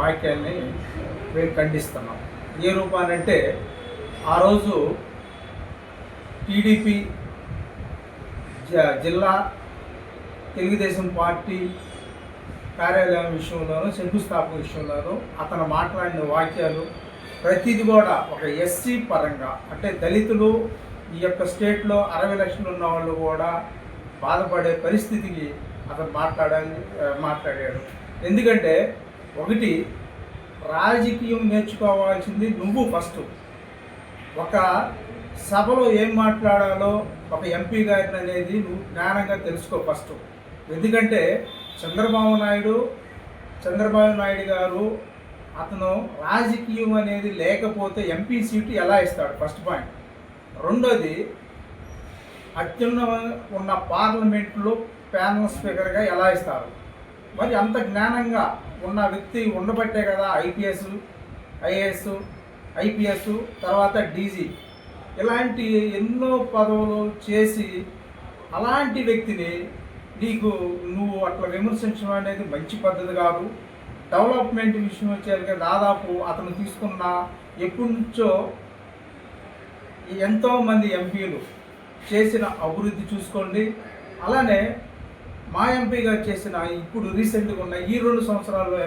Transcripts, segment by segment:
వాక్యాల్ని మేము ఖండిస్తున్నాం. ఏ రూపానంటే ఆ రోజు టీడీపీ జిల్లా తెలుగుదేశం పార్టీ కార్యాలయం విషయంలోనూ శంకుస్థాపన విషయంలోనూ అతను మాట్లాడిన వాక్యాలు ప్రతిది కూడా ఒక ఎస్సీ పరంగా, అంటే దళితులు ఈ యొక్క స్టేట్లో 60 లక్షలు ఉన్న వాళ్ళు కూడా బాధపడే పరిస్థితికి అతను మాట్లాడాడు. ఎందుకంటే ఒకటి, రాజకీయం నేర్చుకోవాల్సింది నువ్వు ఫస్ట్. ఒక సభలో ఏం మాట్లాడాలో ఒక ఎంపీ గారిని అనేది నువ్వు జ్ఞానంగా తెలుసుకో ఫస్ట్. ఎందుకంటే చంద్రబాబు నాయుడు గారు అతను రాజకీయం అనేది లేకపోతే ఎంపీ సీటు ఎలా ఇస్తాడు? First point. రెండోది, అత్యున్నత ఉన్న పార్లమెంట్లో ప్యానల్ స్పీకర్గా ఎలా ఇస్తారు? మరి అంత జ్ఞానంగా ఉన్న వ్యక్తి ఉండబట్టే కదా ఐపీఎస్, ఐఏఎస్, ఐపీఎస్, తర్వాత డీజీ ఇలాంటి ఎన్నో పదవులు చేసి అలాంటి వ్యక్తిని నువ్వు అట్లా విమర్శించడం అనేది మంచి పద్ధతి కాదు. డెవలప్మెంట్ విషయం వచ్చేసరికి దాదాపు అతను తీసుకున్న ఎప్పటి నుంచో ఎంతోమంది ఎంపీలు చేసిన అభివృద్ధి చూసుకోండి. అలానే మా ఎంపీ గారు చేసిన ఇప్పుడు రీసెంట్గా ఉన్న ఈ 2 సంవత్సరాల్లో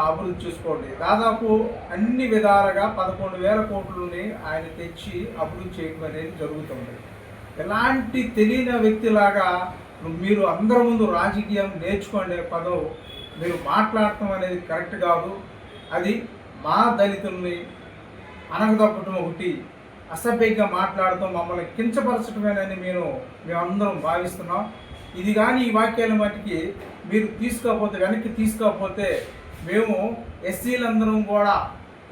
అభివృద్ధి చూసుకోండి. దాదాపు అన్ని విధాలుగా 11,000 కోట్లని ఆయన తెచ్చి అభివృద్ధి చేయడం అనేది జరుగుతుంది. ఎలాంటి తెలియని వ్యక్తిలాగా మీరు అందరి ముందు రాజకీయం నేర్చుకునే పదం మీరు మాట్లాడటం అనేది కరెక్ట్ కాదు. అది మా దళితుల్ని అనగదొక్కటం ఒకటి, అసభ్యంగా మాట్లాడటం, మమ్మల్ని కించపరచటమేనని మేమందరం భావిస్తున్నాం. ఇది కానీ ఈ వాక్యాల మటుకి మీరు వెనక్కి తీసుకోకపోతే మేము ఎస్సీలందరం కూడా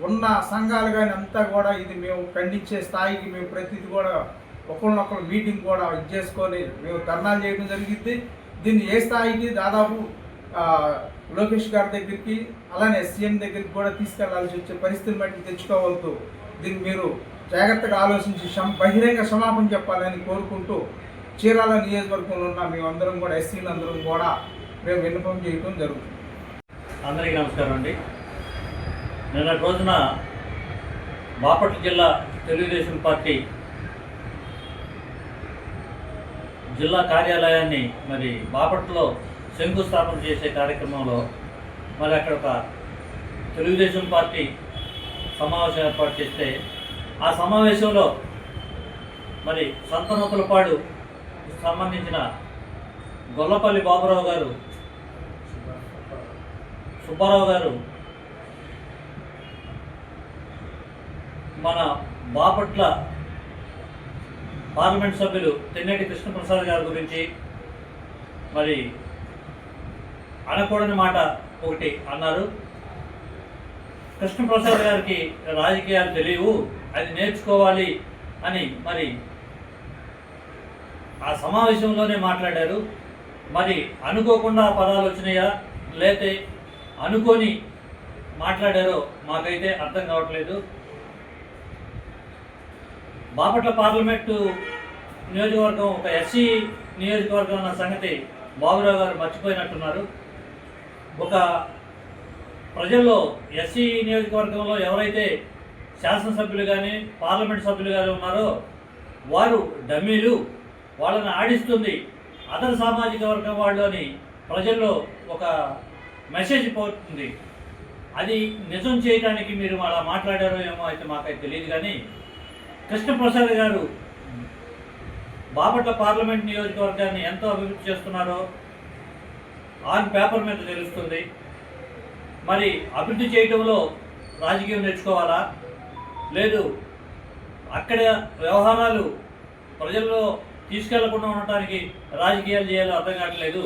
ఉన్న సంఘాలు కానీ అంతా కూడా ఇది మేము ఖండించే స్థాయికి మేము ప్రతిదీ కూడా ఒకరినొకరు మీటింగ్ కూడా చేసుకొని మేము ధర్నాలు చేయడం జరిగింది. దీన్ని ఏ స్థాయికి దాదాపు లోకేష్ గారి దగ్గరికి, అలానే సీఎం దగ్గరికి కూడా తీసుకెళ్లాల్సి వచ్చే పరిస్థితిని బట్టి తెచ్చుకోవద్దు. దీన్ని మీరు జాగ్రత్తగా ఆలోచించి బహిరంగ క్షమాపణ చెప్పాలని కోరుకుంటూ చీరాల నియోజకవర్గంలో ఉన్న మేమందరం కూడా ఎస్సీలందరం కూడా మేము విన్నపం చేయడం జరుగుతుంది. అందరికీ నమస్కారం అండి. నిన్నటి రోజున బాపట్ల జిల్లా తెలుగుదేశం పార్టీ జిల్లా కార్యాలయాన్ని మరి బాపట్లలో శంకుస్థాపన చేసే కార్యక్రమంలో మరి అక్కడ ఒక తెలుగుదేశం పార్టీ సమావేశం ఏర్పాటు చేస్తే ఆ సమావేశంలో మరి సంతనూతలపాడు సంబంధించిన గొల్లపల్లి సుబ్బారావు గారు మన బాపట్ల పార్లమెంట్ సభ్యులు తెన్నేటి కృష్ణప్రసాద్ గారి గురించి మరి అనకూడని మాట ఒకటి అన్నారు. కృష్ణప్రసాద్ గారికి రాజకీయాలు తెలియవు, అది నేర్చుకోవాలి అని మరి ఆ సమావేశంలోనే మాట్లాడారు. మరి అనుకోకుండా పదాలు వచ్చినాయా లేతే అనుకొని మాట్లాడారో మాకైతే అర్థం కావట్లేదు. బాపట్ల పార్లమెంటు నియోజకవర్గం ఒక ఎస్సీ నియోజకవర్గం అన్న సంగతి బాబురావు గారు మర్చిపోయినట్టున్నారు. ఒక ప్రజల్లో ఎస్సీ నియోజకవర్గంలో ఎవరైతే శాసనసభ్యులు కానీ పార్లమెంట్ సభ్యులు కానీ ఉన్నారో వారు డమ్మీలు, వాళ్ళని ఆడిస్తుంది అతని సామాజిక వర్గం వాళ్ళు అని ప్రజల్లో ఒక మెసేజ్ పోతుంది. అది నిజం చేయడానికి మీరు అలా మాట్లాడారో ఏమో అయితే మాకైతే తెలియదు. కానీ కృష్ణప్రసాద్ గారు బాపట్ల పార్లమెంట్ నియోజకవర్గాన్ని ఎంతో అభివృద్ధి చేస్తున్నారో ఆన్ పేపర్ మీద తెలుస్తుంది. మరి అభివృద్ధి చేయడంలో రాజకీయం నేర్చుకోవాలా, లేదు అక్కడ వ్యవహారాలు ప్రజల్లో తీసుకెళ్లకుండా ఉండటానికి రాజకీయాలు చేయాలో అర్థం కావట్లేదు.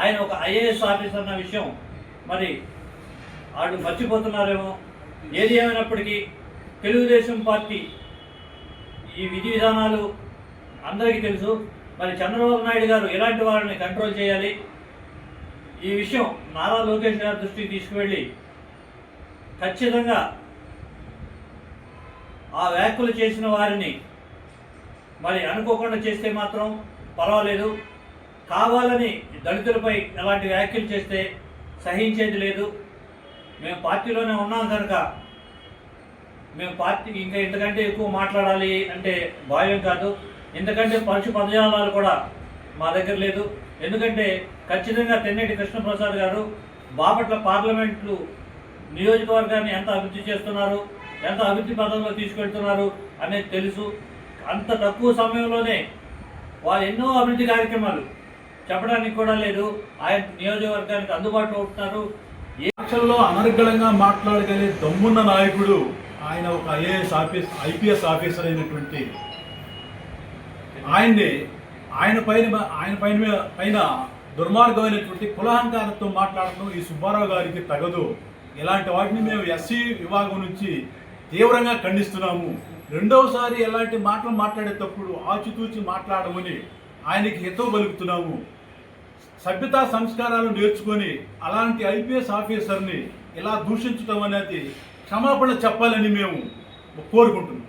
ఆయన ఒక ఐఏఎస్ ఆఫీసర్ అన్న విషయం మరి వాళ్ళు మర్చిపోతున్నారేమో. ఏది ఏమైనప్పటికీ తెలుగుదేశం పార్టీ ఈ విధి విధానాలు అందరికీ తెలుసు. మరి చంద్రబాబు నాయుడు గారు ఎలాంటి వారిని కంట్రోల్ చేయాలి, ఈ విషయం నారా లోకేష్ గారి దృష్టికి తీసుకువెళ్ళి ఖచ్చితంగా ఆ వ్యాఖ్యలు చేసిన వారిని మరి అనుకోకుండా చేస్తే మాత్రం పర్వాలేదు, కావాలని దళితులపై ఎలాంటి వ్యాఖ్యలు చేస్తే సహించేది లేదు. మేము పార్టీలోనే ఉన్నాం కనుక మేము పార్టీకి ఇంకా ఇంతకంటే ఎక్కువ మాట్లాడాలి అంటే భావ్యం కాదు. ఎందుకంటే పదజాలాలు కూడా మా దగ్గర లేదు. ఎందుకంటే ఖచ్చితంగా తెన్నేటి కృష్ణప్రసాద్ గారు బాపట్ల పార్లమెంటు నియోజకవర్గాన్ని ఎంత అభివృద్ధి చేస్తున్నారు, ఎంత అభివృద్ధి పదంలో తీసుకెళ్తున్నారు అనేది తెలుసు. అంత తక్కువ సమయంలోనే వాళ్ళు ఎన్నో అభివృద్ధి కార్యక్రమాలు చెప్పడానికి కూడా లేదు. ఆయన నియోజకవర్గానికి అందుబాటులో ఉంటున్నారు. ఎలక్షన్లో అనర్గళంగా మాట్లాడగలిగే దమ్మున్న నాయకుడు ఆయన. ఒక ఐపీఎస్ ఆఫీసర్ అయినటువంటి ఆయన పైన దుర్మార్గమైనటువంటి కులహంకారంతో మాట్లాడటం ఈ సుబ్బారావు గారికి తగదు. ఇలాంటి వాటిని మేము ఎస్సీ విభాగం నుంచి తీవ్రంగా ఖండిస్తున్నాము. రెండవసారి ఎలాంటి మాటలు మాట్లాడేటప్పుడు ఆచితూచి మాట్లాడమని ఆయనకి హితవు పలుకుతున్నాము. సభ్యతా సంస్కారాలు నేర్చుకొని అలాంటి ఐపీఎస్ ఆఫీసర్ని ఇలా దూషించడం అనేది క్షమాపణ చెప్పాలని మేము కోరుకుంటున్నాం.